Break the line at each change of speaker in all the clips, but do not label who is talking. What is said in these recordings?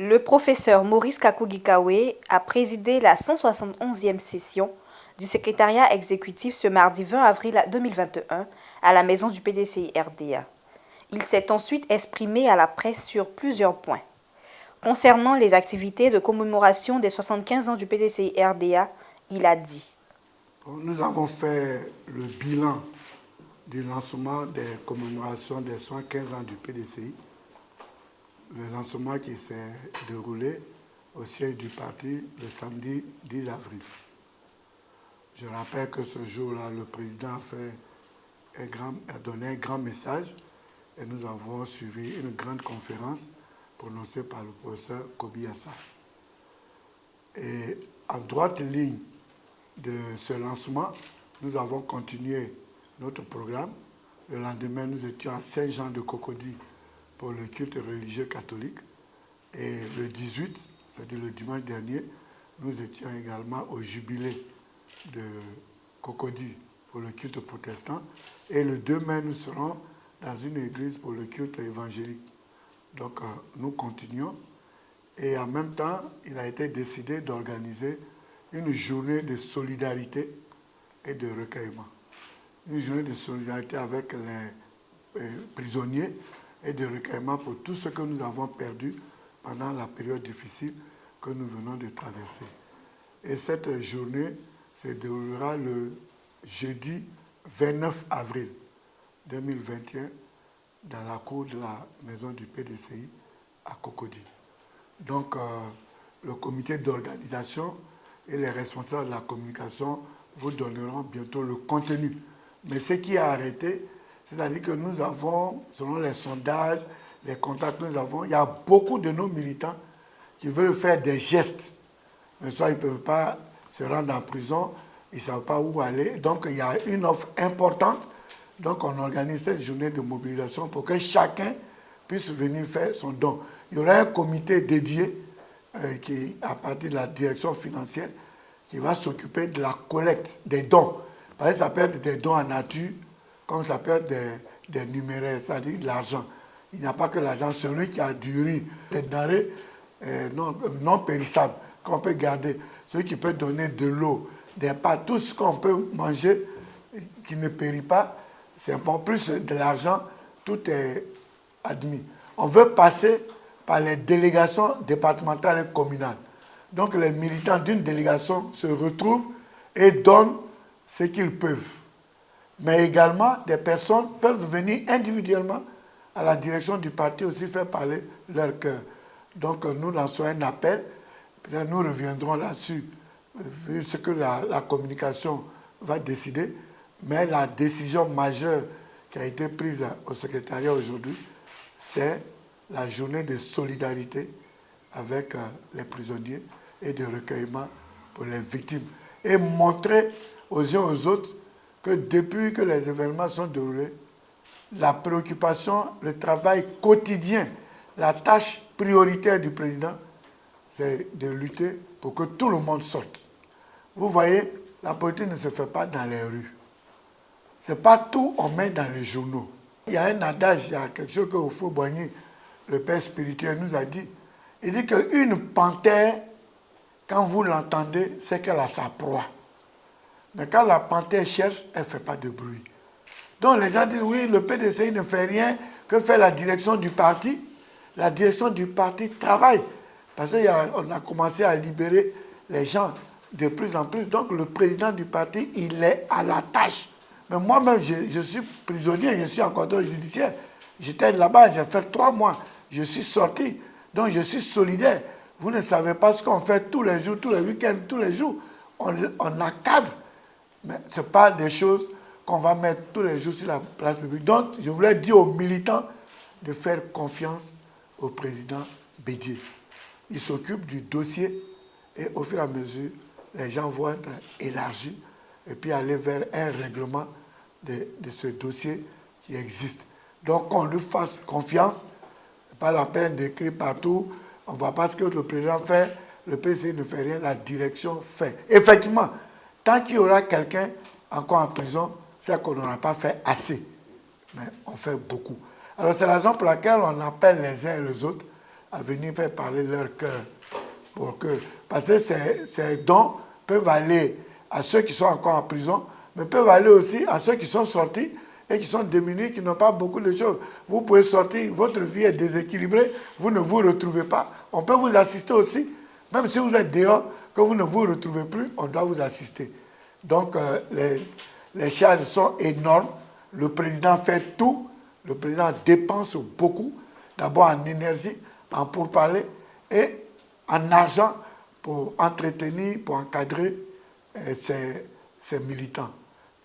Le professeur Maurice Kakougi-Kawe a présidé la 171e session du secrétariat exécutif ce mardi 20 avril 2021 à la maison du PDCI-RDA. Il s'est ensuite exprimé à la presse sur plusieurs points. Concernant les activités de commémoration des 75 ans du PDCI-RDA, il a dit:
Nous avons fait le bilan du lancement des commémorations des 75 ans du PDCI, le lancement qui s'est déroulé au siège du parti le samedi 10 avril. Je rappelle que ce jour-là, le président a donné un grand message et nous avons suivi une grande conférence prononcée par le professeur Kobi Assa. Et en droite ligne de ce lancement, nous avons continué notre programme. Le lendemain, nous étions à Saint-Jean de Cocody pour le culte religieux catholique. Et le 18, c'est-à-dire le dimanche dernier, nous étions également au jubilé de Cocody pour le culte protestant. Et le 2 mai, nous serons dans une église pour le culte évangélique. Donc, nous continuons. Et en même temps, il a été décidé d'organiser une journée de solidarité et de recueillement. Une journée de solidarité avec les prisonniers et de recueillement pour tout ce que nous avons perdu pendant la période difficile que nous venons de traverser. Et cette journée se déroulera le jeudi 29 avril 2021 dans la cour de la maison du PDCI à Cocody. Donc, le comité d'organisation et les responsables de la communication vous donneront bientôt le contenu. Mais ce qui a arrêté, c'est-à-dire que nous avons, selon les sondages, les contacts que nous avons, il y a beaucoup de nos militants qui veulent faire des gestes. Mais soit ils ne peuvent pas se rendre en prison, ils ne savent pas où aller. Donc, il y a une offre importante. Donc, on organise cette journée de mobilisation pour que chacun puisse venir faire son don. Il y aura un comité dédié qui, à partir de la direction financière, qui va s'occuper de la collecte des dons. Parce que ça peut être des dons en nature, comme ça peut être des numéraires, c'est-à-dire de l'argent. Il n'y a pas que l'argent, celui qui a du riz, des denrées non périssables, qu'on peut garder, celui qui peut donner de l'eau, des pâtes, tout ce qu'on peut manger qui ne périt pas, c'est un peu plus de l'argent, tout est admis. On veut passer par les délégations départementales et communales. Donc les militants d'une délégation se retrouvent et donnent ce qu'ils peuvent. Mais également, des personnes peuvent venir individuellement à la direction du parti aussi faire parler leur cœur. Donc nous lançons un appel, nous reviendrons là-dessus, vu ce que la communication va décider. Mais la décision majeure qui a été prise au secrétariat aujourd'hui, c'est la journée de solidarité avec les prisonniers et de recueillement pour les victimes. Et montrer aux uns aux autres que depuis que les événements sont déroulés, la préoccupation, le travail quotidien, la tâche prioritaire du président, c'est de lutter pour que tout le monde sorte. Vous voyez, la politique ne se fait pas dans les rues. Ce n'est pas tout on met dans les journaux. Il y a un adage, il y a quelque chose que Oufo Boigny, le père spirituel, nous a dit. Il dit qu'une panthère, quand vous l'entendez, c'est qu'elle a sa proie. Mais quand la panthère cherche, elle ne fait pas de bruit. Donc les gens disent, oui, le PDCI ne fait rien, que fait la direction du parti? La direction du parti travaille. Parce qu'on a commencé à libérer les gens de plus en plus. Donc le président du parti, il est à la tâche. Mais moi-même, je suis prisonnier, je suis en contrôle judiciaire. J'étais là-bas, j'ai fait 3 mois. Je suis sorti. Donc je suis solidaire. Vous ne savez pas ce qu'on fait tous les jours, tous les week-ends, tous les jours. On encadre. Mais ce n'est pas des choses qu'on va mettre tous les jours sur la place publique. Donc, je voulais dire aux militants de faire confiance au président Bédié. Il s'occupe du dossier et au fur et à mesure, les gens vont être élargis et puis aller vers un règlement de ce dossier qui existe. Donc, qu'on lui fasse confiance. Ce n'est pas la peine d'écrire partout. On ne voit pas ce que le président fait. Le PCI ne fait rien, la direction fait. Effectivement, tant qu'il y aura quelqu'un encore en prison, c'est qu'on n'aura pas fait assez. Mais on fait beaucoup. Alors c'est la raison pour laquelle on appelle les uns et les autres à venir faire parler leur cœur. Parce que ces dons peuvent aller à ceux qui sont encore en prison, mais peuvent aller aussi à ceux qui sont sortis et qui sont démunis, qui n'ont pas beaucoup de choses. Vous pouvez sortir, votre vie est déséquilibrée, vous ne vous retrouvez pas. On peut vous assister aussi, même si vous êtes dehors, que vous ne vous retrouvez plus, on doit vous assister. Donc les charges sont énormes. Le président fait tout. Le président dépense beaucoup, d'abord en énergie, en pourparlers et en argent pour entretenir, pour encadrer ces militants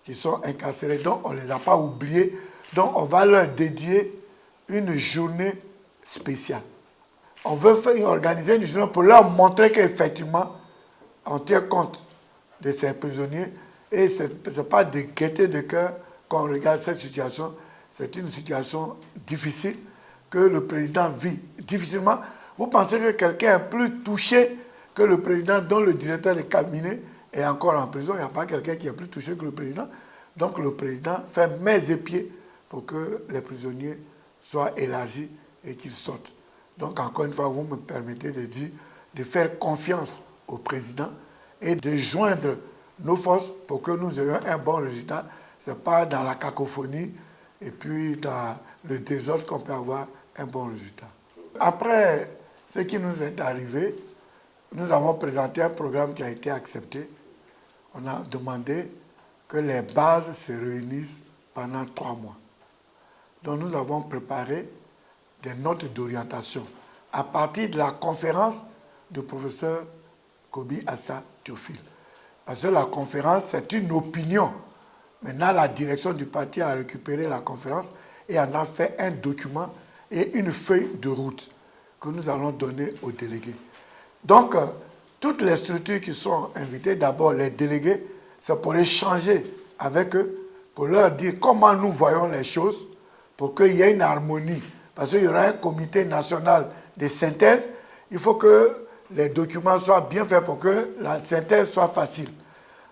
qui sont incarcérés. Donc on ne les a pas oubliés. Donc on va leur dédier une journée spéciale. On veut organiser une journée pour leur montrer qu'effectivement, on tient compte de ces prisonniers. Et ce n'est pas de gaieté de cœur qu'on regarde cette situation. C'est une situation difficile que le président vit difficilement. Vous pensez que quelqu'un est plus touché que le président dont le directeur de cabinet est encore en prison? Il n'y a pas quelqu'un qui est plus touché que le président. Donc le président fait mains et pieds pour que les prisonniers soient élargis et qu'ils sortent. Donc encore une fois, vous me permettez de dire, de faire confiance au président et de joindre nos forces pour que nous ayons un bon résultat. Ce n'est pas dans la cacophonie et puis dans le désordre qu'on peut avoir un bon résultat. Après ce qui nous est arrivé, nous avons présenté un programme qui a été accepté. On a demandé que les bases se réunissent pendant 3 mois. Donc nous avons préparé des notes d'orientation à partir de la conférence du professeur Kobi Assa Théophile. Parce que la conférence, c'est une opinion. Maintenant, la direction du parti a récupéré la conférence et en a fait un document et une feuille de route que nous allons donner aux délégués. Donc, toutes les structures qui sont invitées, d'abord les délégués, c'est pour échanger avec eux, pour leur dire comment nous voyons les choses, pour qu'il y ait une harmonie. Parce qu'il y aura un comité national de synthèse. Il faut que les documents soient bien faits pour que la synthèse soit facile.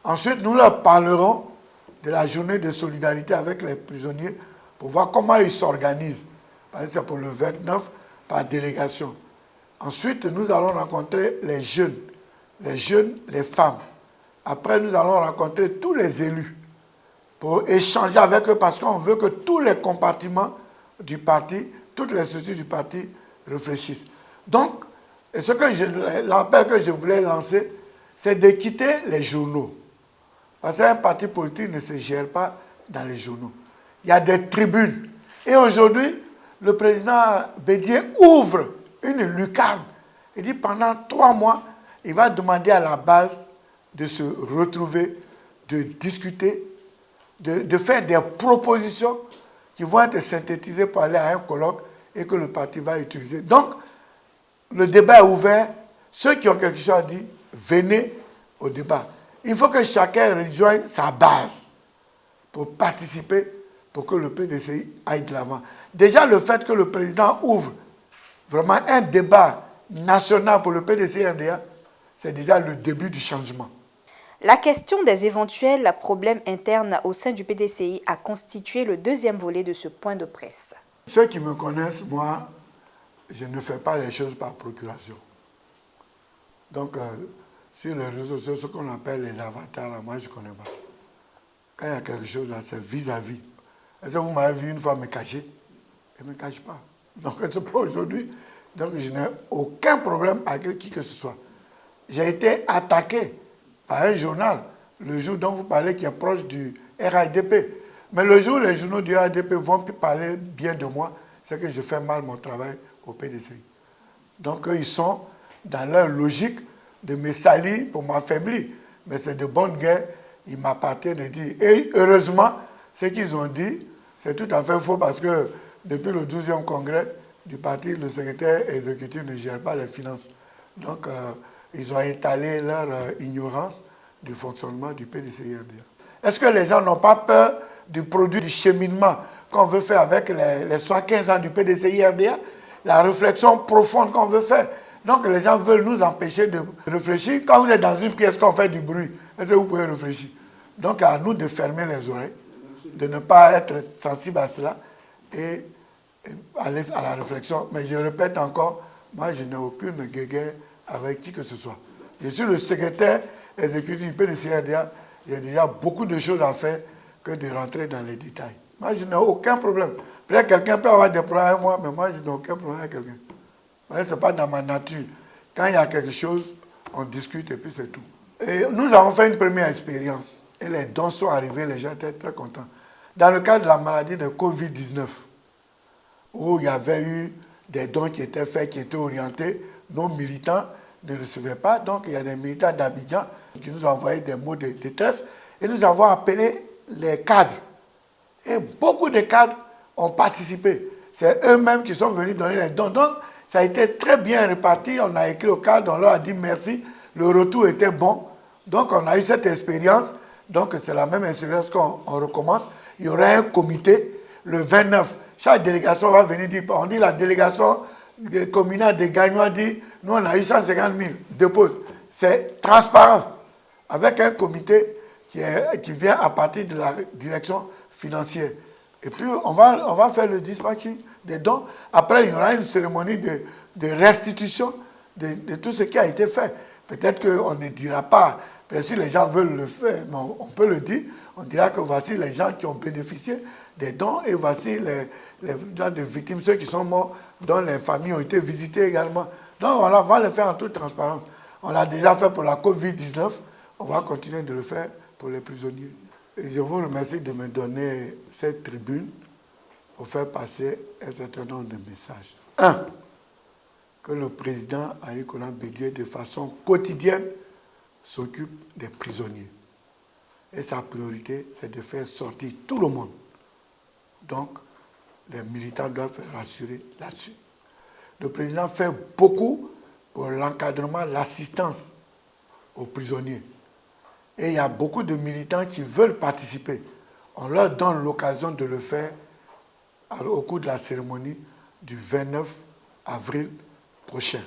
Ensuite, nous leur parlerons de la journée de solidarité avec les prisonniers pour voir comment ils s'organisent. Parce que c'est pour le 29 par délégation. Ensuite, nous allons rencontrer les jeunes, les femmes. Après, nous allons rencontrer tous les élus pour échanger avec eux parce qu'on veut que tous les compartiments du parti, toutes les structures du parti réfléchissent. Donc, l'appel que je voulais lancer, c'est de quitter les journaux. Parce qu'un parti politique ne se gère pas dans les journaux. Il y a des tribunes. Et aujourd'hui, le président Bédié ouvre une lucarne. Il dit pendant 3 mois, il va demander à la base de se retrouver, de discuter, de faire des propositions qui vont être synthétisées pour aller à un colloque et que le parti va utiliser. Donc, le débat est ouvert. Ceux qui ont quelque chose à dire, venez au débat. Il faut que chacun rejoigne sa base pour participer, pour que le PDCI aille de l'avant. Déjà, le fait que le président ouvre vraiment un débat national pour le PDCI-RDA, c'est déjà le début du changement.
La question des éventuels problèmes internes au sein du PDCI a constitué le deuxième volet de ce point de presse.
Ceux qui me connaissent, moi, je ne fais pas les choses par procuration. Donc, sur les réseaux sociaux, ce qu'on appelle les avatars, là, moi, je ne connais pas. Quand il y a quelque chose, là, c'est vis-à-vis. Est-ce que vous m'avez vu une fois me cacher? Je ne me cache pas. Donc, c'est pas aujourd'hui. Donc, je n'ai aucun problème avec qui que ce soit. J'ai été attaqué par un journal, le jour dont vous parlez, qui est proche du RADP. Mais le jour où les journaux du RADP vont parler bien de moi, c'est que je fais mal mon travail au PDCI. Donc, eux, ils sont dans leur logique de me salir pour m'affaiblir. Mais c'est de bonne guerre, il m'appartient de dire. Et heureusement, ce qu'ils ont dit, c'est tout à fait faux parce que depuis le 12e congrès du parti, le secrétaire exécutif ne gère pas les finances. Donc, ils ont étalé leur ignorance du fonctionnement du PDCI-RDA. Est-ce que les gens n'ont pas peur du produit du cheminement qu'on veut faire avec les 115 ans du PDCI-RDA? La réflexion profonde qu'on veut faire. Donc les gens veulent nous empêcher de réfléchir. Quand vous êtes dans une pièce, qu'on fait du bruit, est-ce que vous pouvez réfléchir? Donc à nous de fermer les oreilles, de ne pas être sensible à cela et aller à la réflexion. Mais je répète encore, moi je n'ai aucune guéguerre avec qui que ce soit. Je suis le secrétaire exécutif du PDCRDA, j'ai déjà beaucoup de choses à faire que de rentrer dans les détails. Moi je n'ai aucun problème. Peut-être quelqu'un peut avoir des problèmes avec moi, mais moi je n'ai aucun problème avec quelqu'un. Ce n'est pas dans ma nature. Quand il y a quelque chose, on discute et puis c'est tout. Et nous avons fait une première expérience. Et les dons sont arrivés, les gens étaient très contents. Dans le cadre de la maladie de Covid-19, où il y avait eu des dons qui étaient faits, qui étaient orientés, nos militants ne recevaient pas. Donc il y a des militants d'Abidjan qui nous ont envoyé des mots de détresse. Et nous avons appelé les cadres. Et beaucoup de cadres ont participé. C'est eux-mêmes qui sont venus donner les dons. Donc ça a été très bien réparti. On a écrit aux cadres, on leur a dit merci. Le retour était bon. Donc on a eu cette expérience. Donc c'est la même expérience qu'on recommence. Il y aura un comité le 29. Chaque délégation va venir dire, on dit la délégation communale des Gagnois dit, nous on a eu 150 000, dépose. C'est transparent. Avec un comité qui vient à partir de la direction financière. Et puis on va faire le dispatching des dons. Après il y aura une cérémonie de restitution de tout ce qui a été fait. Peut-être qu'on ne dira pas, si les gens veulent le faire, on peut le dire. On dira que voici les gens qui ont bénéficié des dons et voici les gens de victimes, ceux qui sont morts, dont les familles ont été visitées également. Donc on va le faire en toute transparence. On l'a déjà fait pour la Covid-19, on va continuer de le faire pour les prisonniers. Et je vous remercie de me donner cette tribune pour faire passer un certain nombre de messages. 1. Que le président Henri Konan Bédié, de façon quotidienne, s'occupe des prisonniers. Et sa priorité, c'est de faire sortir tout le monde. Donc, les militants doivent être rassurés là-dessus. Le président fait beaucoup pour l'encadrement, l'assistance aux prisonniers. Et il y a beaucoup de militants qui veulent participer. On leur donne l'occasion de le faire au cours de la cérémonie du 29 avril prochain.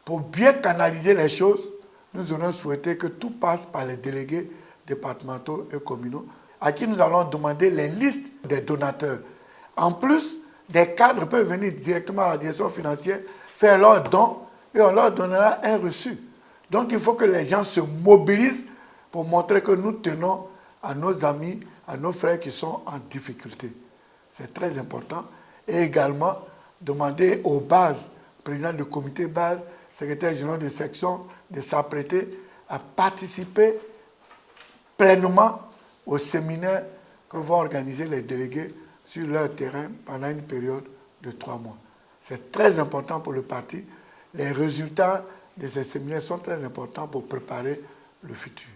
Pour bien canaliser les choses, nous aurions souhaité que tout passe par les délégués départementaux et communaux, à qui nous allons demander les listes des donateurs. En plus, des cadres peuvent venir directement à la direction financière, faire leurs dons, et on leur donnera un reçu. Donc il faut que les gens se mobilisent pour montrer que nous tenons à nos amis, à nos frères qui sont en difficulté. C'est très important. Et également, demander aux bases, président du comité base, secrétaire général de section, de s'apprêter à participer pleinement au séminaire que vont organiser les délégués sur leur terrain pendant une période de 3 mois. C'est très important pour le parti. Les résultats de ces séminaires sont très importants pour préparer le futur.